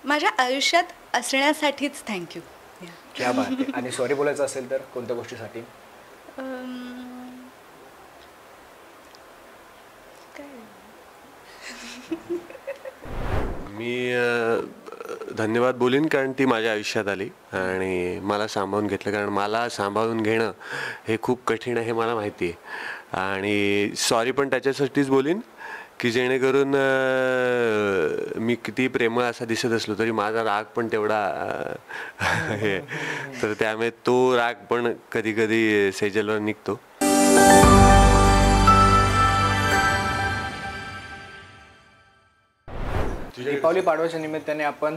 माझ्या आयुष्यात असण्यासाठीच थँक्यू. क्या बात आहे. आणि सॉरी बोलायचं असेल तर कोणत्या गोष्टीसाठी? मी धन्यवाद बोलीन कारण ती माझ्या आयुष्यात आली आणि मला सांभाळून घेतलं. कारण मला सांभाळून घेणं हे खूप कठीण आहे हे मला माहिती आहे. आणि सॉरी पण त्याच्यासाठीच बोलीन की जेणेकरून मी किती प्रेमळ असा दिसत असलो तरी माझा राग पण तेवढा हे, तर त्यामुळे तो राग पण कधी कधी सेजलवर निघतो. दीपावली पाडव्याच्या निमित्ताने आपण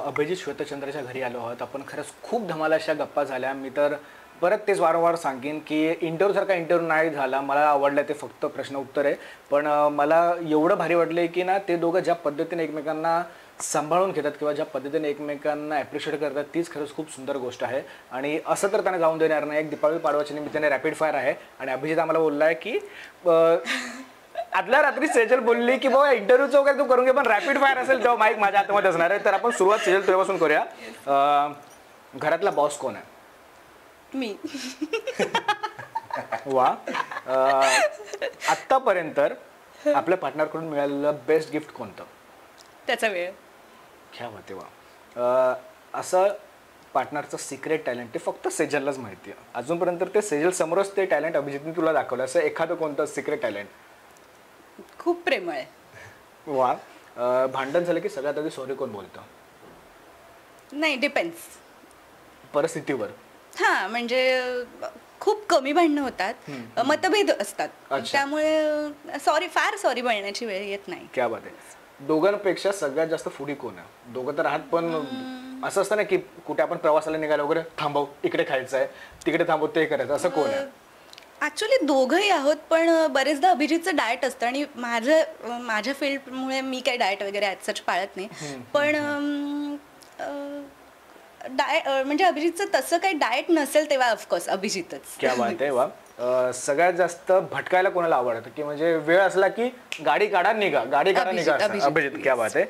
अभिजित श्वेतचंद्रच्या घरी आलो आहोत. आपण खरंच खूप धमाल अशा गप्पा झाल्या. मी तर परत तेच वारंवार सांगेन की इंटरव्ह्यूसारखा इंटरव्ह्यू नाही झाला. मला आवडलं ते फक्त प्रश्न उत्तर आहे. पण मला एवढं भारी वाटलं की ना ते दोघं ज्या पद्धतीने एकमेकांना सांभाळून घेतात किंवा ज्या पद्धतीने एकमेकांना ॲप्रिशिएट करतात तीच खरंच खूप सुंदर गोष्ट आहे. आणि असं तर त्यांना जाऊन देणार नाही. एक दीपावली पाडव्याच्या निमित्ताने रॅपिड फायर आहे आणि अभिजित आम्हाला बोलला आहे की आदल्या रात्री सेजल बोलली की बाबा इंटरव्ह्यूचं वगैरे तू करून घे पण रॅपिड फायर असेल तेव्हा माईक माझ्या हातामध्ये असणार आहे. तर आपण सुरुवात सेजल तुझ्यापासून करूया. घरातला बॉस कोण आहे? मी. वा. आत्तापर्यंत आपल्या पार्टनरकडून मिळालेलं बेस्ट गिफ्ट कोणतं? त्याचा वेळ. घ्या वा तेव्हा असं पार्टनरचं सिक्रेट टॅलेंट ते फक्त सेजललाच माहिती आहे. अजूनपर्यंत ते सेजल समोरच ते टॅलेंट अभिजितने तुला दाखवलं. असं एखादं कोणतं सिक्रेट टॅलेंट? खूप प्रेमळ आहे. वा. भांडण झालं की सगळ्यात आधी सॉरी कोण बोलतं? नाही, डिपेंड्स परिस्थितीवर. हां, म्हणजे खूप कमी भांडणं होतात, मतभेद असतात, त्यामुळे फार सॉरी बोलण्याची वेळ येत नाही. क्या बात आहे. दोघांपेक्षा सगळ्यात जास्त फुडी कोण आहे? दोघं तर आहात पण असं असतं ना की कुठे आपण प्रवासाला निघालो वगैरे थांबव, इकडे खायचं आहे, तिकडे थांबव, ते करायचं, असं कोण आहे? ॲक्च्युली दोघंही आहोत पण बरेचदा अभिजितचं डाएट असतं आणि माझ्या फील्डमुळे मी काही डाएट वगैरे ॲज सच पाळत नाही. पण म्हणजे अभिजितचं तसं काही डाएट नसेल तेव्हा ऑफकोर्स अभिजितच. क्या बात आहे. वा. सगळ्यात जास्त भटकायला कोणाला आवडतं की म्हणजे वेळ असला की गाडी काढा निघा, गाडी काढा निघा? अभिजित. क्या बात आहे.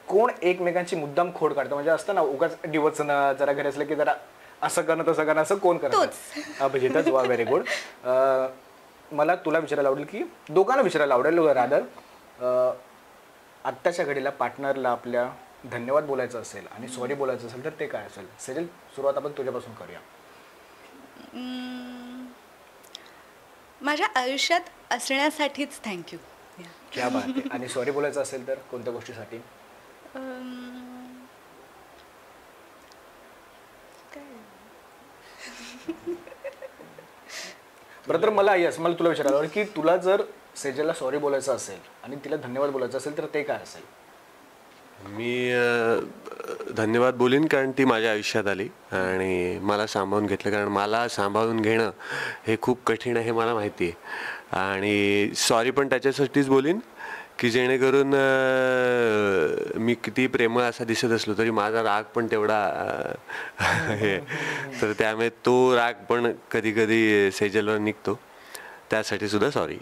कोण एकमेकांची मुद्दाम खोड काढतं? म्हणजे असतं ना उगाच डिवचणं, जरा घरी असलं की जरा असं करणं तसं करणं, असं कोण करतं? अभिजितच. वा, व्हेरी गुड. मला तुला विचारायला आवडेल की दोघांना विचारायला आवडेल रादर, आत्ताच्या घडीला पार्टनरला आपल्या धन्यवाद बोलायचं असेल आणि सॉरी बोलायचं असेल तर ते काय असेल? सेजल, सुरुवात आपण तुझ्यापासून करूया. माझ्या आयुष्यात असण्यासाठीच थँक्यू. क्या बात आहे. आणि सॉरी बोलायचं असेल तर कोणत्या गोष्टीसाठी? बरं, तर मला तुला विचारायला की तुला जर सेजलला सॉरी बोलायचं असेल आणि तिला धन्यवाद बोलायचं असेल तर ते काय असेल? मी धन्यवाद बोलीन कारण ती माझ्या आयुष्यात आली आणि मला सांभाळून घेतलं. कारण मला सांभाळून घेणं हे खूप कठीण आहे हे मला माहिती आहे. आणि सॉरी पण त्याच्यासाठीच बोलीन की जेणेकरून मी किती प्रेमळ असा दिसत असलो तरी माझा राग पण तेवढा हे, तर त्यामुळे तो राग पण कधी कधी सेजलवर निघतो. त्यासाठी सुद्धा सॉरी.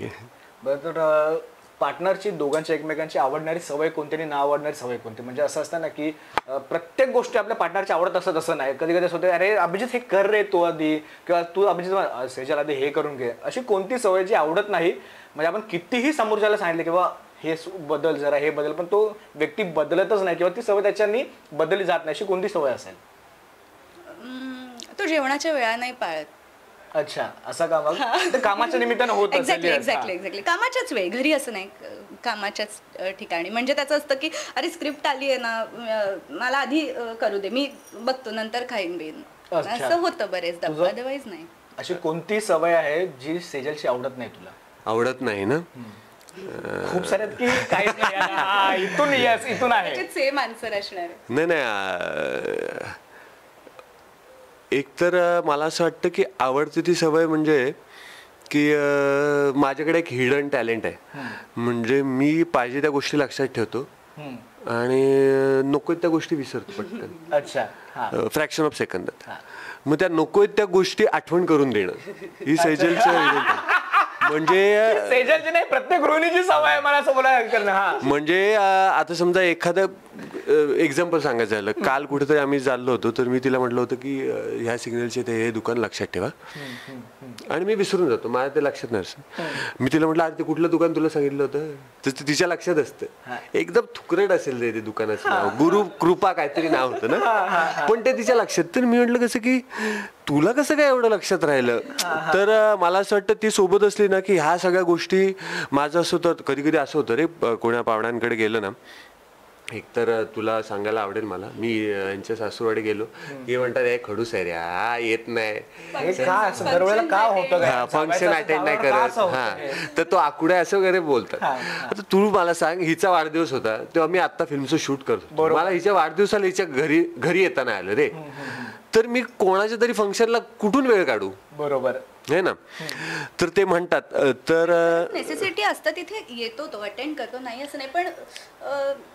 बरं, तर पार्टनरची दोघांची एकमेकांची आवडणारी सवय कोणती आणि ना आवडणारी सवय कोणती? म्हणजे असं असतं ना की प्रत्येक गोष्टी आपल्या पार्टनरची आवडत असत असं नाही. कधी कधी असं होतं अरे अभिजित हे कर रे तू आधी, किंवा तू अभिजित सेजल आधी हे करून घे. अशी कोणती सवय जी आवडत नाही? म्हणजे आपण कितीही समोरच्याला सांगितलं किंवा हे बदल जरा, हे बदल, पण तो व्यक्ती बदलतच नाही किंवा ती सवय त्याच्यानी बदलली जात नाही. अशी कोणती सवय असेल? तो जेवणाच्या वेळा नाही पाळत. अच्छा, असं का? मग कामाच्या निमित्तानं होत असेल. एक्झॅक्टली. कामाच्याच वेळी, घरी असं नाही, कामाच्याच ठिकाणी. म्हणजे त्याचं असतं की अरे स्क्रिप्ट आली आहे ना, मला आधी करू दे, मी बघतो नंतर खाईन बिन, असं होतं बरेचदा. अदरवाईज नाही. अशी कोणती सवय आहे जी सेजलची आवडत नाही तुला? आवडत नाही ना? खूप साऱ्यात की काहीच नाही. इथून आहे सेम आन्सर असणार. नाही, एकतर मला असं वाटतं की आवडते ती सवय म्हणजे की माझ्याकडे एक हिडन टॅलेंट आहे. म्हणजे मी पाहिजे त्या गोष्टी लक्षात ठेवतो आणि नको त्या गोष्टी विसरतो पटकन. अच्छा. फ्रॅक्शन ऑफ सेकंदात. मग त्या नको त्या गोष्टी आठवण करून देणं ही सेजलचं म्हणजे सेजलची नाही, प्रत्येक गृहिणीची सवय आहे मला असं बोलायला करणं. हा म्हणजे आता समजा एखादं एक्झाम्पल सांगायचं झालं, काल कुठेतरी आम्ही चाललो होतो, तर मी तिला म्हटलं होतं की ह्या सिग्नलचे ते हे दुकान लक्षात ठेवा, आणि मी विसरून जातो, माझ्या ते लक्षात नसतं. मी तिला म्हटलं अरे ते कुठलं दुकान तुला सांगितलं होतं, तर ते तिच्या लक्षात असतं. एकदम थुकरट असेल ते दुकानाचं नाव, गुरु कृपा काहीतरी नाव होतं ना, पण ते तिच्या लक्षात. तर मी म्हटलं कसं की तुला कसं काय एवढं लक्षात राहिलं. तर मला असं वाटतं ती सोबत असली ना की ह्या सगळ्या गोष्टी, माझं असं होतं कधी कधी असं होतं रे, कोणा पाहुण्यांकडे गेलं ना, एकतर तुला सांगायला आवडेल मला, मी यांच्या सासूरवाडी गेलो की म्हणतात हे खडूस आहे रे, हा येत नाही, दरवेळेला का होतं, फंक्शन अटेंड नाही करत, हा तर तो आकुडा असं वगैरे बोलतात. आता तू मला सांग, हिचा वाढदिवस होता तेव्हा मी आता फिल्मचं शूट करतो, मला हिच्या वाढदिवसाला हिच्या घरी येताना आलं रे, तर मी कोणाच्या तरी फंक्शनला कुठून वेळ काढू, बरोबर आहे ना. तर ते म्हणतात, तर नेसेसिटी असतं तिथे येतो, तो अटेंड करतो, नाही असं नाही, पण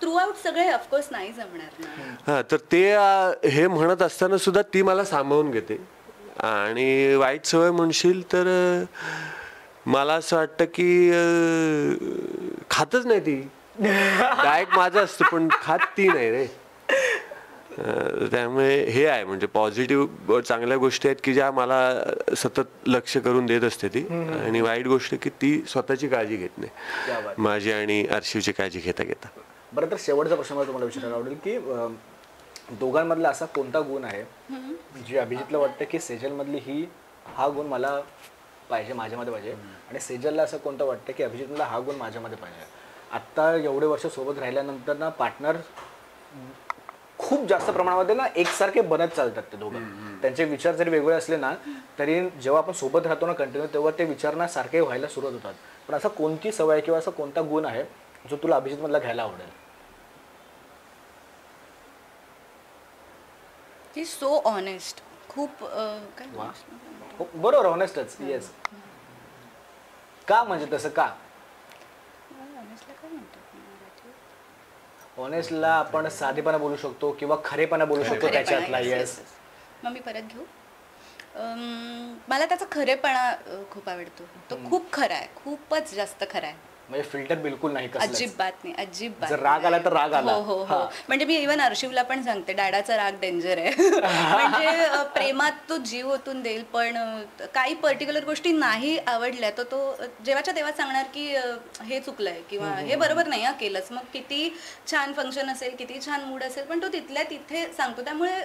थ्रू आउट सगळे ऑफकोर्स नाही जमणार ना. हा, तर ते हे म्हणत असताना सुद्धा ती मला सांभाळून घेते. आणि वाईट सवय म्हणशील तर मला असं वाटतं की खातच नाही ती, डाएट माझं असतं पण खात ती नाही रे. त्यामुळे हे आहे, म्हणजे पॉझिटिव्ह चांगल्या गोष्टी आहेत की ज्या मला सतत लक्ष करून देत असते ती, आणि वाईट गोष्ट की ती स्वतःची काळजी घेत नाही, माझी आणि अर्शिवची काळजी घेता घेता. बरं, तर शेवटचा प्रश्न मला तुम्हाला विचारायला आवडेल की दोघांमधला असा कोणता गुण आहे जे अभिजितला वाटतं की सेजलमधली हा गुण मला पाहिजे, माझ्यामध्ये पाहिजे, आणि सेजलला असं कोणतं वाटतं की अभिजितमधला हा गुण माझ्यामध्ये पाहिजे. आत्ता एवढे वर्ष सोबत राहिल्यानंतर ना पार्टनर खूप जास्त प्रमाणामध्ये ना एकसारखे बनत चालतात ते दोघं. त्यांचे विचार जरी वेगळे असले ना तरी जेव्हा आपण सोबत राहतो ना कंटिन्यू, तेव्हा ते विचार ना सारखे व्हायला सुरुवात होतात. पण असं कोणती सवय किंवा असा कोणता गुण आहे जो तुला अभिजित मधला घ्यायला आवडेल? ही सो ऑनेस्ट, खूप काय बरोबर, ऑनेस्टच. येस. का म्हणजे तसं का? ऑनेस्टला आपण साधेपणा बोलू शकतो किंवा खरेपणा बोलू शकतो त्याच्यातला. येस. मग मी परत घेऊ. मला त्याचा खरेपणा खूप आवडतो. तो खूप खरा आहे, खूपच जास्त खरा आहे. म्हणजे फिल्टर बिलकुल नाही, अजिबात नाही, अजिबात. जर राग आला तर राग आला. हो हो. म्हणजे मी इव्हन अर्शिवला पण सांगते, डॅडाचा राग डेंजर आहे. म्हणजे प्रेमात तो जीव ओतून देईल, पण काही पर्टिक्युलर गोष्टी नाही आवडल्या तर तो जेव्हाच्या तेव्हा सांगणार की हे चुकलंय किंवा हे बरोबर नाही केलंच. मग किती छान फंक्शन असेल, किती छान मूड असेल, पण तो तिथल्या तिथे सांगतो. त्यामुळे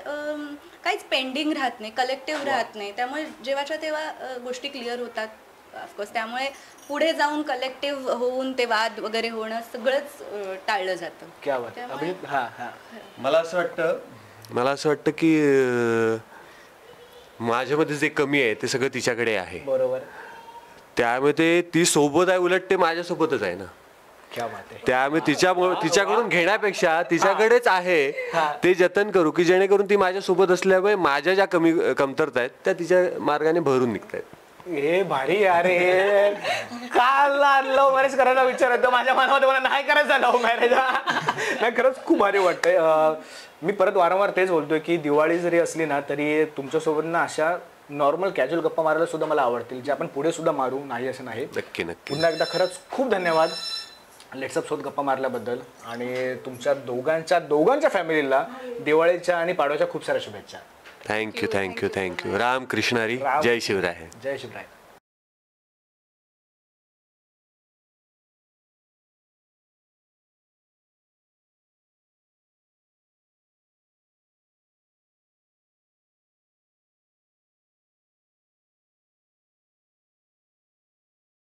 काहीच पेंडिंग राहत नाही, कलेक्टिव्ह राहत नाही. त्यामुळे जेव्हाच्या तेव्हा गोष्टी क्लिअर होतात ऑफकोर्स. त्यामुळे पुढे जाऊन कलेक्टिव्ह होऊन ते वाद वगैरे होणं सगळंच टाळलं जातं. मला असं वाटतं की माझ्यामध्ये जे कमी आहे ते सगळं तिच्याकडे आहे. बरोबर. त्यामुळे ते ती सोबत आहे, उलट ते माझ्यासोबतच आहे ना. त्यामुळे तिच्याकडून घेण्यापेक्षा तिच्याकडेच आहे ते जतन करू की जेणेकरून ती माझ्यासोबत असल्यामुळे माझ्या ज्या कमतरता आहेत त्या तिच्या मार्गाने भरून निघतायत. हे भारी अरे, काल लव्ह मॅरेज करायला विचार येतो माझ्या मनामध्ये, मला नाही करायचं लव्ह मॅरेज. नाही, खरंच खूप भारी वाटतंय. मी परत वारंवार तेच बोलतोय की दिवाळी जरी असली ना तरी तुमच्यासोबत ना अशा नॉर्मल कॅज्युअल गप्पा मारायला सुद्धा मला आवडतील, जे आपण पुढे सुद्धा मारू, नाही असं नाही. नक्की नक्की. पुन्हा एकदा खरंच खूप धन्यवाद लेट्सअप सोबत गप्पा मारल्याबद्दल, आणि तुमच्या दोघांच्या फॅमिलीला दिवाळीच्या आणि पाडव्याच्या खूप साऱ्या शुभेच्छा. थँक्यू. राम कृष्णारी. जय शिवराय. जय शिवराय.